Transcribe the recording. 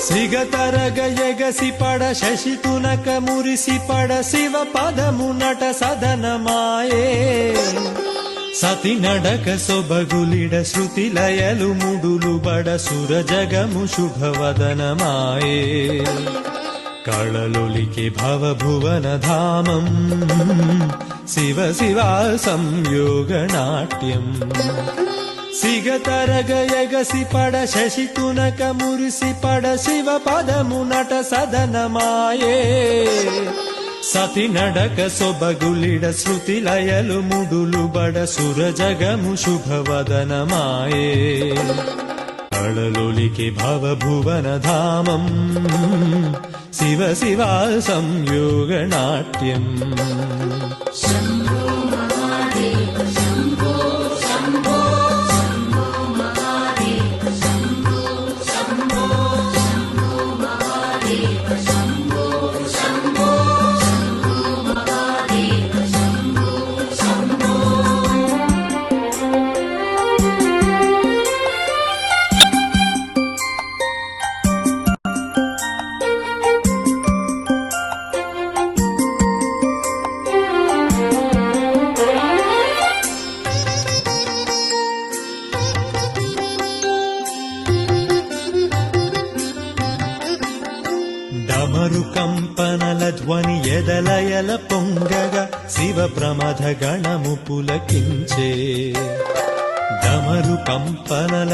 సిగతరగ ఎగసి పడ శశి తునక మురిసి పడ శివ పదమునట సదనమాయే సతి నడక సొబగులిడ శృతి లయలు ముడులు బడ సుర జగము శుభవదనమాయే కళలొలికి భవభువన ధామం శివ శివా సంయోగ నాట్యం సిగతరగ ఎగసి పడ శశి తునక మురిసి పడ శివ పదమునట సదనమాయే సతి నడక సొబగులిడ శృతి లయలు ముడులు బడ సుర జగము శుభవదనమాయే కళలొలికి భవభువన ధామం శివ శివా సంయోగ నాట్యం డమరు కంపనల ధ్వని ఎదలయల పొంగగా శివ ప్రమథ గణము పులకించే డమరు కంపనల